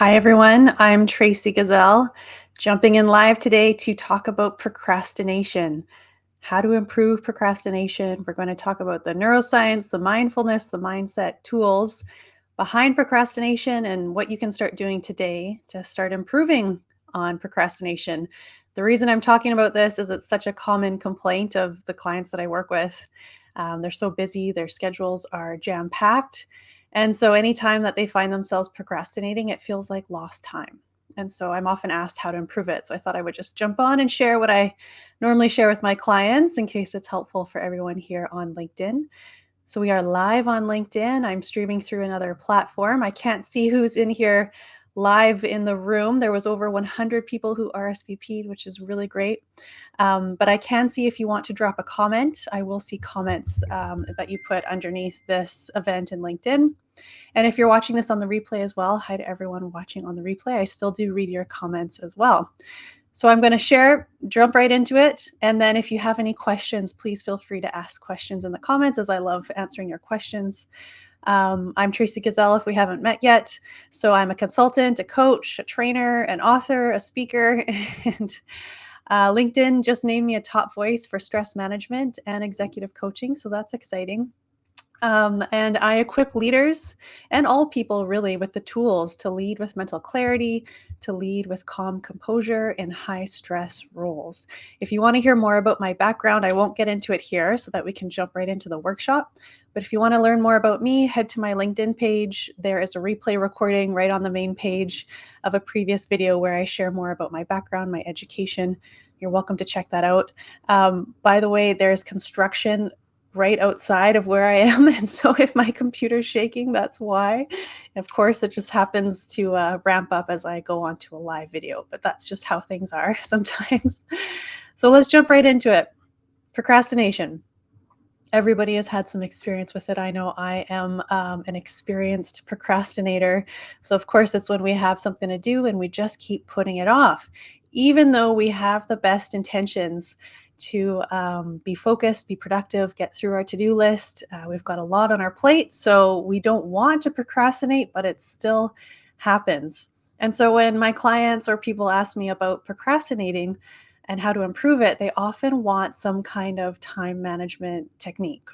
Hi, everyone. I'm Tracy Gazelle, jumping in live today to talk about procrastination. How to improve procrastination. We're going to talk about the neuroscience, the mindfulness, the mindset tools behind procrastination, and what you can start doing today to start improving on procrastination. The reason I'm talking about this is it's such a common complaint of the clients that I work with. They're so busy, their schedules are jam packed. And so anytime that they find themselves procrastinating, it feels like lost time. And so I'm often asked how to improve it. So I thought I would just jump on and share what I normally share with my clients in case it's helpful for everyone here on LinkedIn. So we are live on LinkedIn. I'm streaming through another platform. I can't see who's in here live in the room. There was over 100 people who RSVP'd, which is really great. But I can see if you want to drop a comment. I will see comments that you put underneath this event in LinkedIn. And if you're watching this on the replay as well, hi to everyone watching on the replay. I still do read your comments as well. So I'm going to share, jump right into it. And then if you have any questions, please feel free to ask questions in the comments, as I love answering your questions. I'm Tracy Gazelle, if we haven't met yet. So I'm a consultant, a coach, a trainer, an author, a speaker, and LinkedIn just named me a top voice for stress management and executive coaching. So that's exciting. And I equip leaders and all people really with the tools to lead with mental clarity, to lead with calm composure in high stress roles. If you want to hear more about my background, I won't get into it here so that we can jump right into the workshop. But if you want to learn more about me, head to my LinkedIn page. There is a replay recording right on the main page of a previous video where I share more about my background, my education. You're welcome to check that out. By the way, there's construction right outside of where I am. And so if my computer's shaking, that's why. Of course, it just happens to ramp up as I go on to a live video, but that's just how things are sometimes. So let's jump right into it. Procrastination. Everybody has had some experience with it. I know I am an experienced procrastinator. So, of course, it's when we have something to do and we just keep putting it off, even though we have the best intentions to be focused, be productive, get through our to-do list. We've got a lot on our plate, so we don't want to procrastinate, but it still happens. And so when my clients or people ask me about procrastinating and how to improve it, they often want some kind of time management technique.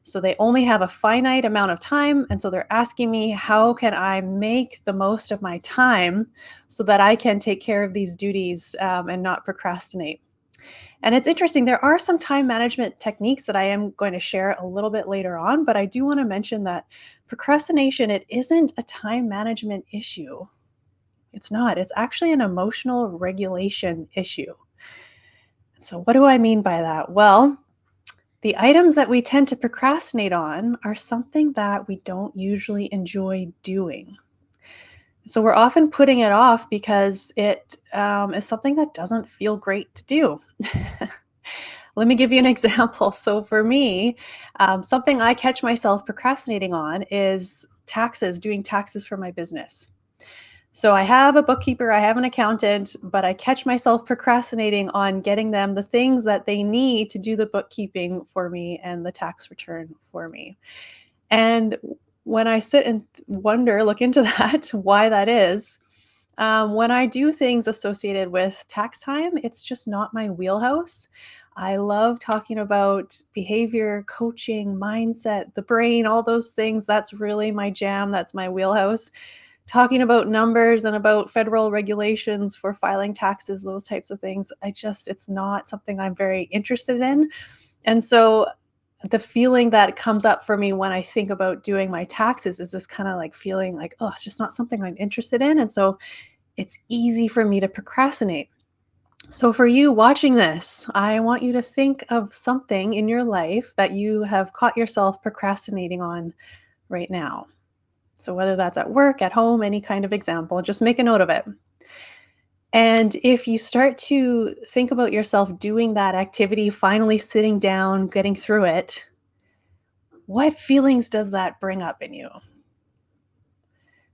So they only have a finite amount of time. And so they're asking me, how can I make the most of my time so that I can take care of these duties and not procrastinate? And it's interesting, there are some time management techniques that I am going to share a little bit later on, but I do want to mention that procrastination, it isn't a time management issue. It's not. It's actually an emotional regulation issue. So, what do I mean by that? Well, the items that we tend to procrastinate on are something that we don't usually enjoy doing. So, we're often putting it off because it is something that doesn't feel great to do. Let me give you an example. So, for me, something I catch myself procrastinating on is taxes, doing taxes for my business. So I have a bookkeeper, I have an accountant, but I catch myself procrastinating on getting them the things that they need to do the bookkeeping for me and the tax return for me. And when I sit and wonder, look into that, why that is, when I do things associated with tax time, it's just not my wheelhouse. I love talking about behavior, coaching, mindset, the brain, all those things. That's really my jam. That's my wheelhouse. Talking about numbers and about federal regulations for filing taxes, those types of things. It's not something I'm very interested in. And so the feeling that comes up for me when I think about doing my taxes is this kind of like feeling like, oh, it's just not something I'm interested in. And so it's easy for me to procrastinate. So, for you watching this, I want you to think of something in your life that you have caught yourself procrastinating on right now. So, whether that's at work, at home, any kind of example, just make a note of it. And if you start to think about yourself doing that activity, finally sitting down, getting through it, what feelings does that bring up in you?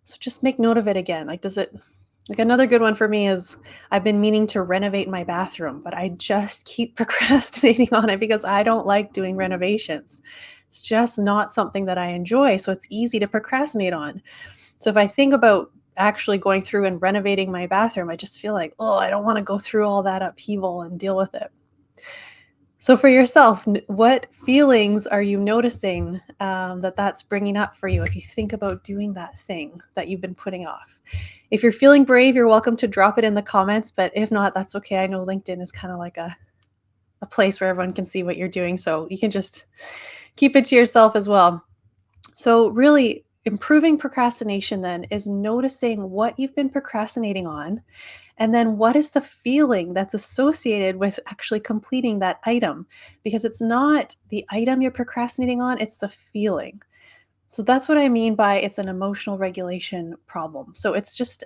So, just make note of it again. Like another good one for me is I've been meaning to renovate my bathroom, but I just keep procrastinating on it because I don't like doing renovations. It's just not something that I enjoy. So it's easy to procrastinate on. So if I think about actually going through and renovating my bathroom. I just feel like, oh, I don't want to go through all that upheaval and deal with it. So for yourself, what feelings are you noticing that's bringing up for you if you think about doing that thing that you've been putting off? If you're feeling brave, you're welcome to drop it in the comments, but if not, that's okay. I know LinkedIn is kind of like a place where everyone can see what you're doing, so you can just keep it to yourself as well. So really, improving procrastination then is noticing what you've been procrastinating on, and then what is the feeling that's associated with actually completing that item? Because it's not the item you're procrastinating on, it's the feeling. So that's what I mean by it's an emotional regulation problem. So it's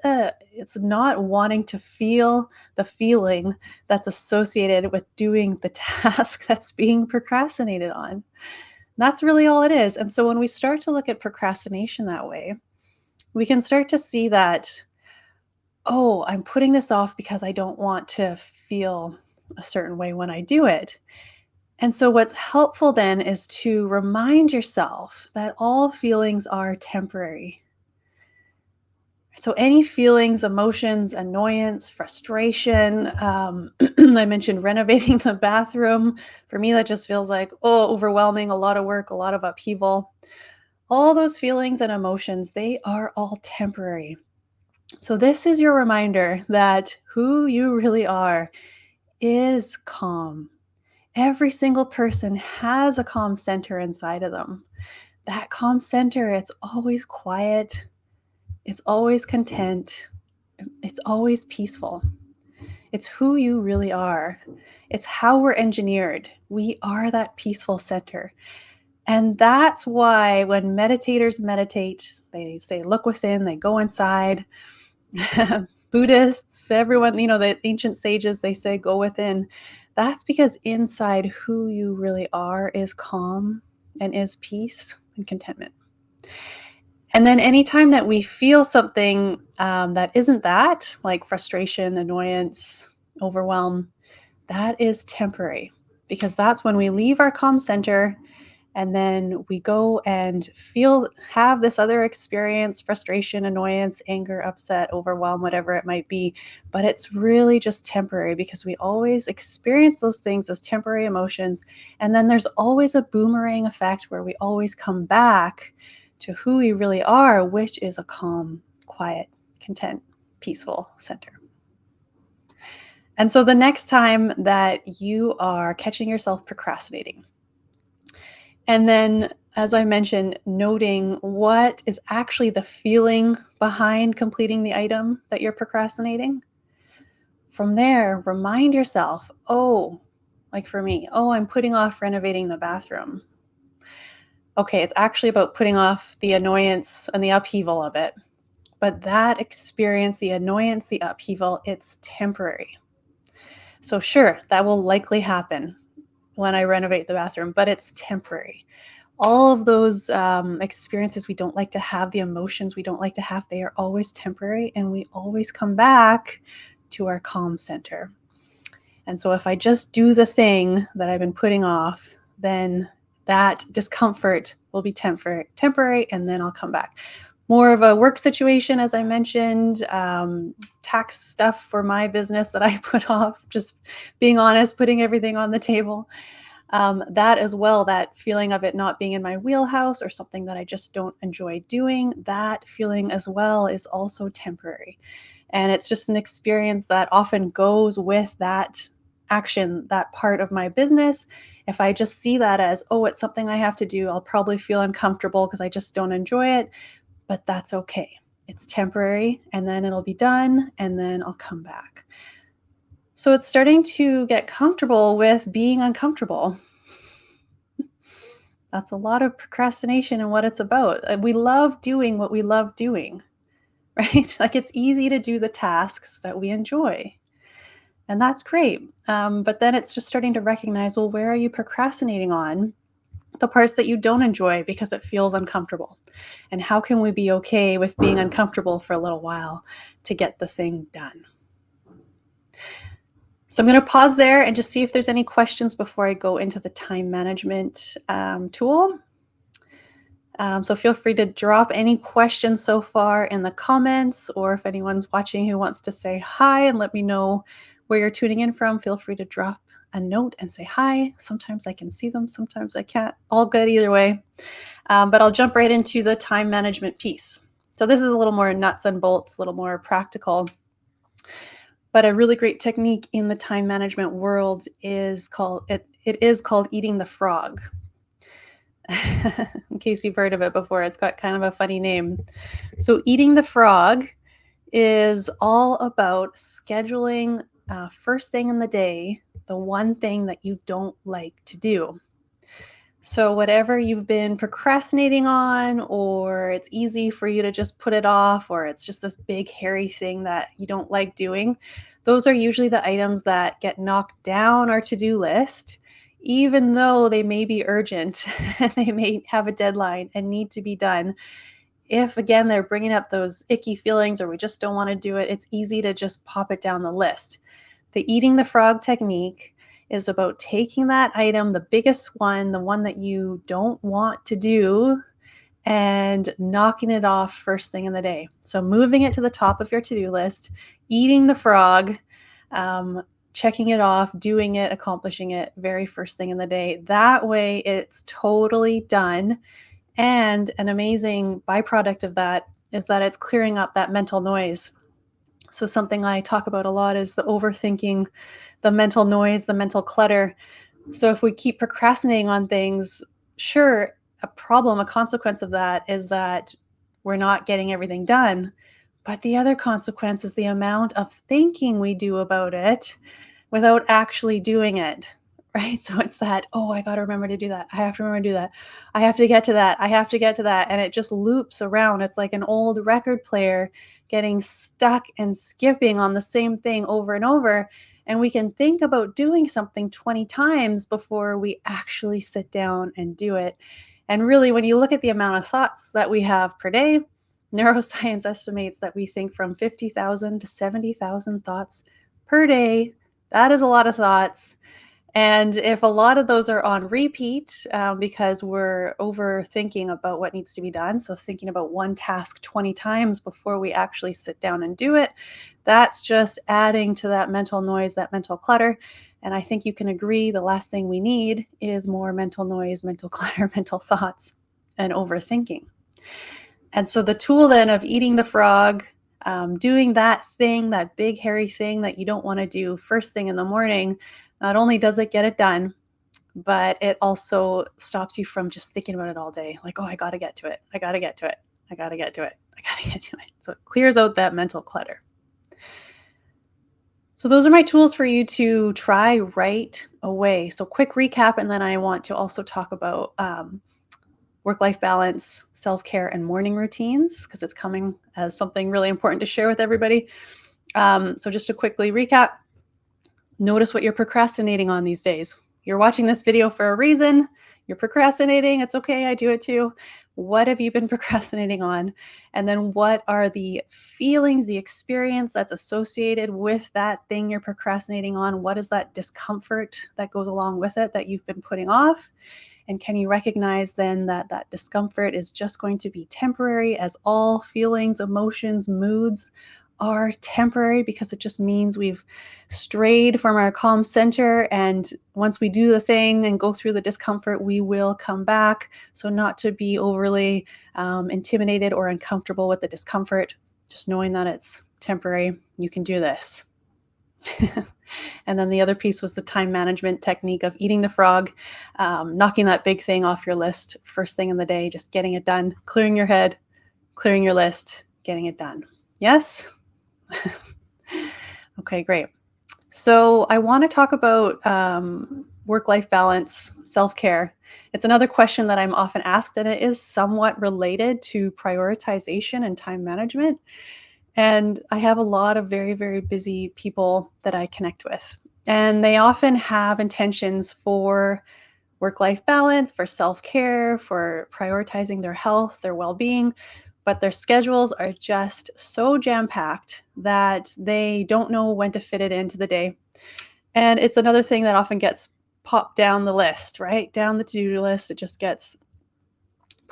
not wanting to feel the feeling that's associated with doing the task that's being procrastinated on. That's really all it is. And so when we start to look at procrastination that way, we can start to see that, oh, I'm putting this off because I don't want to feel a certain way when I do it. And so, what's helpful then is to remind yourself that all feelings are temporary. So, any feelings, emotions, annoyance, frustration, I mentioned renovating the bathroom. For me, that just feels like, oh, overwhelming, a lot of work, a lot of upheaval. All those feelings and emotions, they are all temporary. So, this is your reminder that who you really are is calm. Every single person has a calm center inside of them. That calm center, it's always quiet, it's always content, it's always peaceful. It's who you really are. It's how we're engineered. We are that peaceful center. And that's why when meditators meditate, they say, look within, they go inside. Buddhists, everyone, the ancient sages, they say, go within. That's because inside who you really are is calm and is peace and contentment. And then anytime that we feel something that isn't that, like frustration, annoyance, overwhelm, that is temporary because that's when we leave our calm center and then we go and have this other experience, frustration, annoyance, anger, upset, overwhelm, whatever it might be. But it's really just temporary because we always experience those things as temporary emotions. And then there's always a boomerang effect where we always come back to who we really are, which is a calm, quiet, content, peaceful center. And so the next time that you are catching yourself procrastinating, and then, as I mentioned, noting what is actually the feeling behind completing the item that you're procrastinating. From there, remind yourself, oh, like for me, oh, I'm putting off renovating the bathroom. Okay, it's actually about putting off the annoyance and the upheaval of it. But that experience, the annoyance, the upheaval, it's temporary. So, sure, that will likely happen when I renovate the bathroom, but it's temporary. All of those experiences we don't like to have, the emotions we don't like to have, they are always temporary and we always come back to our calm center. And so if I just do the thing that I've been putting off, then that discomfort will be temporary, and then I'll come back. More of a work situation, as I mentioned, tax stuff for my business that I put off, just being honest, putting everything on the table. That as well, that feeling of it not being in my wheelhouse or something that I just don't enjoy doing, that feeling as well is also temporary. And it's just an experience that often goes with that action, that part of my business. If I just see that as, oh, it's something I have to do, I'll probably feel uncomfortable because I just don't enjoy it, but that's okay. It's temporary and then it'll be done and then I'll come back. So it's starting to get comfortable with being uncomfortable. That's a lot of procrastination and what it's about. We love doing what we love doing, right? Like it's easy to do the tasks that we enjoy. And that's great. But then it's just starting to recognize, well, where are you procrastinating on the parts that you don't enjoy because it feels uncomfortable? And how can we be okay with being uncomfortable for a little while to get the thing done? So I'm going to pause there and just see if there's any questions before I go into the time management tool. So feel free to drop any questions so far in the comments, or if anyone's watching who wants to say hi and let me know where you're tuning in from, feel free to drop a note and say hi. Sometimes I can see them, sometimes I can't. All good either way. But I'll jump right into the time management piece. So this is a little more nuts and bolts, a little more practical. But a really great technique in the time management world is called eating the frog. In case you've heard of it before, it's got kind of a funny name. So eating the frog is all about scheduling first thing in the day, the one thing that you don't like to do. So, whatever you've been procrastinating on, or it's easy for you to just put it off, or it's just this big, hairy thing that you don't like doing, those are usually the items that get knocked down our to do list, even though they may be urgent and they may have a deadline and need to be done. If again, they're bringing up those icky feelings or we just don't want to do it, it's easy to just pop it down the list. The eating the frog technique is about taking that item, the biggest one, the one that you don't want to do, and knocking it off first thing in the day. So moving it to the top of your to-do list, eating the frog, um, checking it off, doing it, accomplishing it very first thing in the day. That way it's totally done. And an amazing byproduct of that is that it's clearing up that mental noise. So something I talk about a lot is the overthinking, the mental noise, the mental clutter. So if we keep procrastinating on things, sure, a consequence of that is that we're not getting everything done. But the other consequence is the amount of thinking we do about it without actually doing it, right? So it's that, oh, I got to remember to do that. I have to remember to do that. I have to get to that. I have to get to that. And it just loops around. It's like an old record player getting stuck and skipping on the same thing over and over. And we can think about doing something 20 times before we actually sit down and do it. And really, when you look at the amount of thoughts that we have per day, neuroscience estimates that we think from 50,000 to 70,000 thoughts per day. That is a lot of thoughts. And if a lot of those are on repeat because we're overthinking about what needs to be done, so thinking about one task 20 times before we actually sit down and do it, that's just adding to that mental noise, that mental clutter. And I think you can agree the last thing we need is more mental noise, mental clutter, mental thoughts, and overthinking. And so the tool then of eating the frog, doing that thing, that big hairy thing that you don't want to do first thing in the morning, not only does it get it done, but it also stops you from just thinking about it all day. Like, oh, I got to get to it. I got to get to it. I got to get to it. I got to get to it. So it clears out that mental clutter. So those are my tools for you to try right away. So quick recap, and then I want to also talk about work-life balance, self-care, and morning routines because it's coming as something really important to share with everybody. So just to quickly recap, notice what you're procrastinating on these days. You're watching this video for a reason. You're procrastinating. It's okay. I do it too. What have you been procrastinating on? And then what are the feelings, the experience that's associated with that thing you're procrastinating on? What is that discomfort that goes along with it that you've been putting off? And can you recognize then that that discomfort is just going to be temporary, as all feelings, emotions, moods are temporary, because it just means we've strayed from our calm center. And once we do the thing and go through the discomfort, we will come back. So, not to be overly intimidated or uncomfortable with the discomfort, just knowing that it's temporary. You can do this. And then the other piece was the time management technique of eating the frog, knocking that big thing off your list first thing in the day, just getting it done, clearing your head, clearing your list, getting it done. Yes? Okay, great. So I want to talk about work-life balance, self-care. It's another question that I'm often asked, and it is somewhat related to prioritization and time management. And I have a lot of very, very busy people that I connect with. And they often have intentions for work life balance, for self care, for prioritizing their health, their well being. But their schedules are just so jam packed that they don't know when to fit it into the day. And it's another thing that often gets popped down the list, right? Down the to do list. It just gets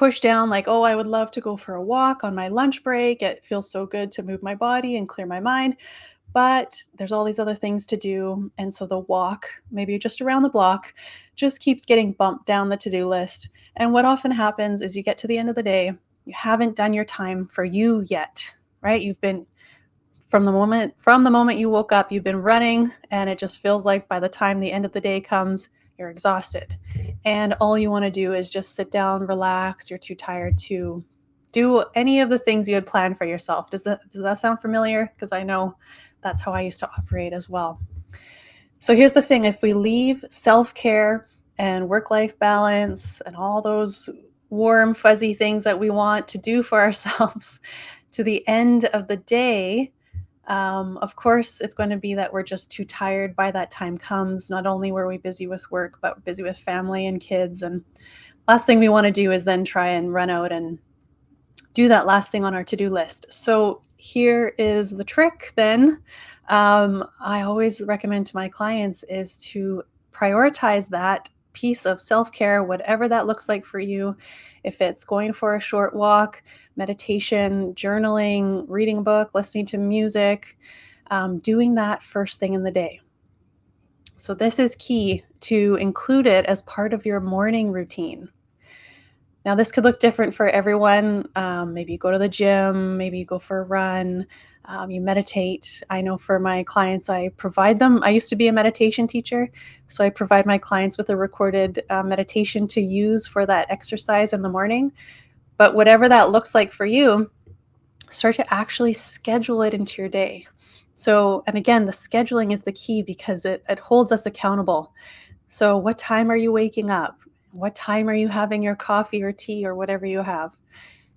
push down like, oh, I would love to go for a walk on my lunch break. It feels so good to move my body and clear my mind. But there's all these other things to do. And so the walk, maybe just around the block, just keeps getting bumped down the to do list. And what often happens is you get to the end of the day, you haven't done your time for you yet, right? You've been from the moment you woke up, you've been running, and it just feels like by the time the end of the day comes, you're exhausted. And all you want to do is just sit down, relax. You're too tired to do any of the things you had planned for yourself. Does that sound familiar? Because I know that's how I used to operate as well. So here's the thing, if we leave self-care and work-life balance and all those warm, fuzzy things that we want to do for ourselves to the end of the day, of course, it's going to be that we're just too tired by that time comes. Not only were we busy with work, but we're busy with family and kids. And last thing we want to do is then try and run out and do that last thing on our to-do list. So here is the trick then. I always recommend to my clients is to prioritize that piece of self-care, whatever that looks like for you. If it's going for a short walk, meditation, journaling, reading a book, listening to music, doing that first thing in the day. So this is key to include it as part of your morning routine. Now, this could look different for everyone. Maybe you go to the gym, maybe you go for a run, you meditate. I know for my clients, I used to be a meditation teacher, so I provide my clients with a recorded meditation to use for that exercise in the morning. But whatever that looks like for you, start to actually schedule it into your day. So, and again, the scheduling is the key because it holds us accountable. So, what time are you waking up? What time are you having your coffee or tea or whatever you have?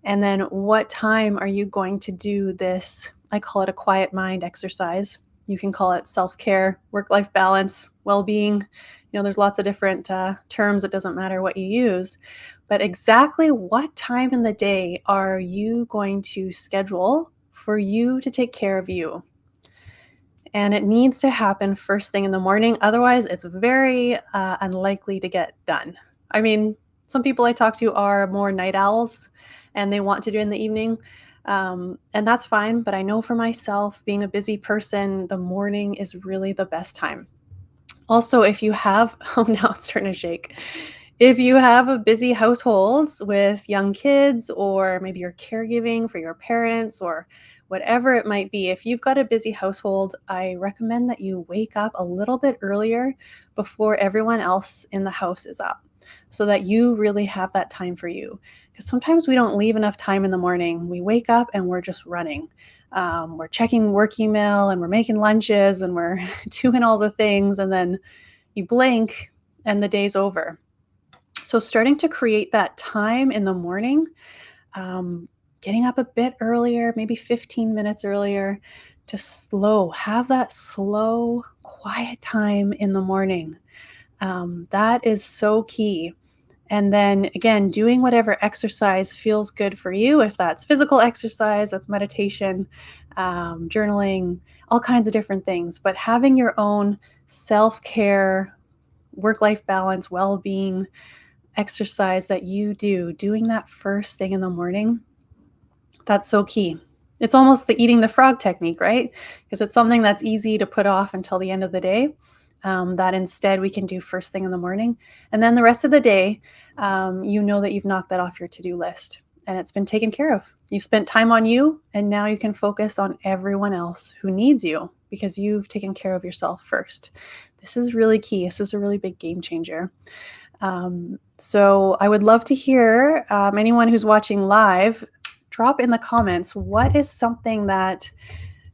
And then, what time are you going to do this? I call it a quiet mind exercise. You can call it self care, work life balance, well being. There's lots of different terms. It doesn't matter what you use. But exactly what time in the day are you going to schedule for you to take care of you? And it needs to happen first thing in the morning. Otherwise, it's very unlikely to get done. I mean, some people I talk to are more night owls and they want to do it in the evening. And that's fine. But I know for myself, being a busy person, the morning is really the best time. Also, if you have oh, now it's starting to shake. If you have a busy households with young kids, or maybe you're caregiving for your parents or whatever it might be, if you've got a busy household, I recommend that you wake up a little bit earlier before everyone else in the house is up so that you really have that time for you. Because sometimes we don't leave enough time in the morning. We wake up and we're just running. We're checking work email and we're making lunches and we're doing all the things. And then you blink and the day's over. So, starting to create that time in the morning, um, getting up a bit earlier, maybe 15 minutes earlier, to have that slow, quiet time in the morning. That is so key. And then again, doing whatever exercise feels good for you, if that's physical exercise, that's meditation, journaling, all kinds of different things. But having your own self care, work life balance, well being exercise that you do, doing that first thing in the morning, that's so key. It's almost the eating the frog technique, right? Because it's something that's easy to put off until the end of the day, that instead we can do first thing in the morning. And then the rest of the day, you know that you've knocked that off your to do list and it's been taken care of. You've spent time on you, and now you can focus on everyone else who needs you because you've taken care of yourself first. This is really key. This is a really big game changer. So I would love to hear anyone who's watching live, drop in the comments, what is something that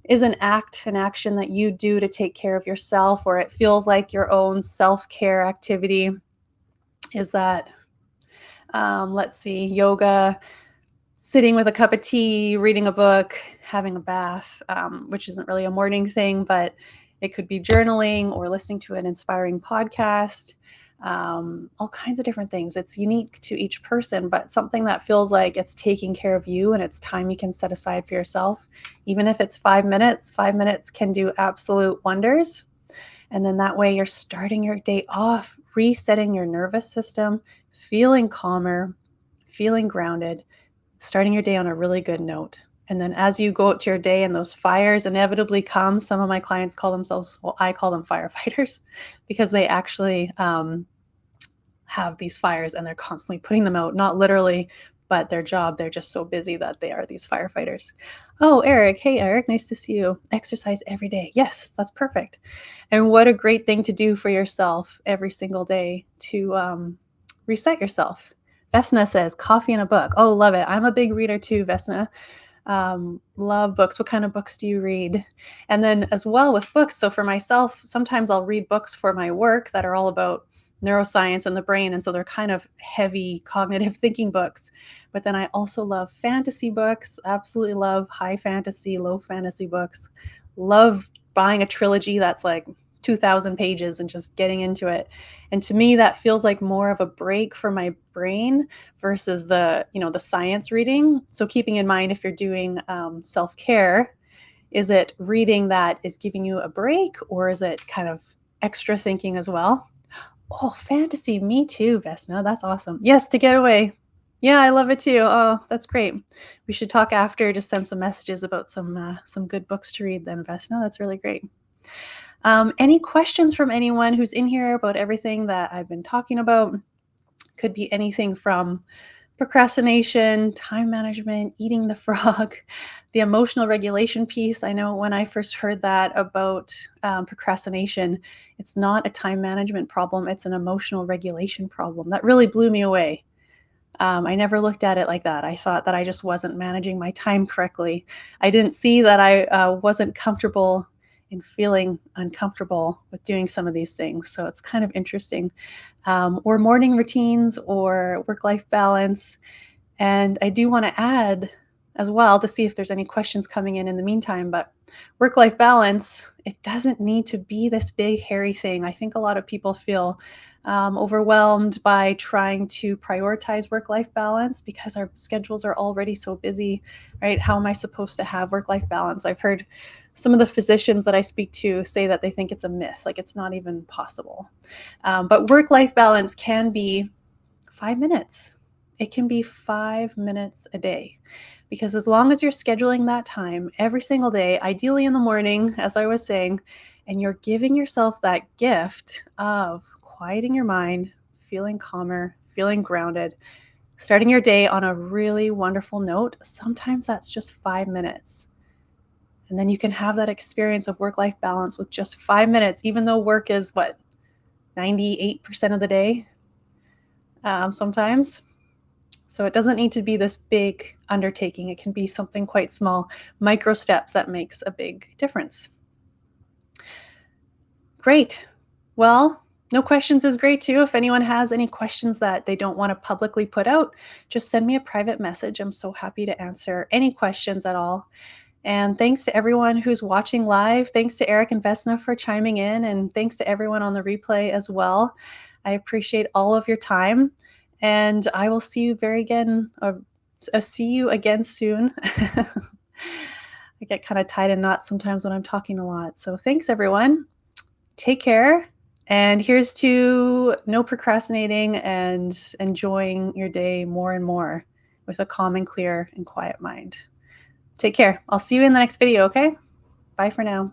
is an action that you do to take care of yourself, or it feels like your own self-care activity? Is that, let's see, yoga, sitting with a cup of tea, reading a book, having a bath, which isn't really a morning thing, but it could be journaling or listening to an inspiring podcast, all kinds of different things. It's unique to each person, but something that feels like it's taking care of you and it's time you can set aside for yourself. Even if it's 5 minutes can do absolute wonders. And then that way you're starting your day off, resetting your nervous system, feeling calmer, feeling grounded, starting your day on a really good note. And then as you go out to your day and those fires inevitably come, some of my clients call themselves, well, I call them firefighters because they actually have these fires and they're constantly putting them out, not literally, but their job, they're just so busy that they are these firefighters. Oh, Eric. Hey, Eric. Nice to see you. Exercise every day. Yes, that's perfect. And what a great thing to do for yourself every single day to reset yourself. Vesna says, coffee and a book. Oh, love it. I'm a big reader too, Vesna. Love books. What kind of books do you read? And then, as well with books, so for myself, sometimes I'll read books for my work that are all about neuroscience and the brain. And so they're kind of heavy cognitive thinking books. But then I also love fantasy books, absolutely love high fantasy, low fantasy books. Love buying a trilogy that's like 2,000 pages and just getting into it. And to me, that feels like more of a break for my brain versus the science reading. So keeping in mind, if you're doing self-care, is it reading that is giving you a break, or is it kind of extra thinking as well? Oh, fantasy, me too, Vesna. That's awesome. Yes, to get away. Yeah, I love it too. Oh, that's great. We should talk after. Just send some messages about some good books to read then, Vesna. That's really great. Any questions from anyone who's in here about everything that I've been talking about? Could be anything from procrastination, time management, eating the frog, the emotional regulation piece. I know when I first heard that about procrastination, it's not a time management problem, it's an emotional regulation problem. That really blew me away. I never looked at it like that. I thought that I just wasn't managing my time correctly. I didn't see that I wasn't comfortable in feeling uncomfortable with doing some of these things. So it's kind of interesting. Or morning routines or work life balance. And I do want to add as well to see if there's any questions coming in the meantime. But work life balance, it doesn't need to be this big, hairy thing. I think a lot of people feel overwhelmed by trying to prioritize work life balance because our schedules are already so busy, right? How am I supposed to have work life balance? I've heard some of the physicians that I speak to say that they think it's a myth, like it's not even possible. But work life balance can be 5 minutes. It can be 5 minutes a day. Because as long as you're scheduling that time every single day, ideally in the morning, as I was saying, and you're giving yourself that gift of quieting your mind, feeling calmer, feeling grounded, starting your day on a really wonderful note, sometimes that's just 5 minutes. And then you can have that experience of work life balance with just 5 minutes, even though work is what, 98% of the day sometimes. So it doesn't need to be this big undertaking. It can be something quite small, micro steps that makes a big difference. Great. Well, no questions is great too. If anyone has any questions that they don't want to publicly put out, just send me a private message. I'm so happy to answer any questions at all. And thanks to everyone who's watching live. Thanks to Eric and Vesna for chiming in, and thanks to everyone on the replay as well. I appreciate all of your time, and I will see you see you again soon. I get kind of tied in knots sometimes when I'm talking a lot. So thanks, everyone. Take care. And here's to no procrastinating and enjoying your day more and more with a calm and clear and quiet mind. Take care. I'll see you in the next video, okay? Bye for now.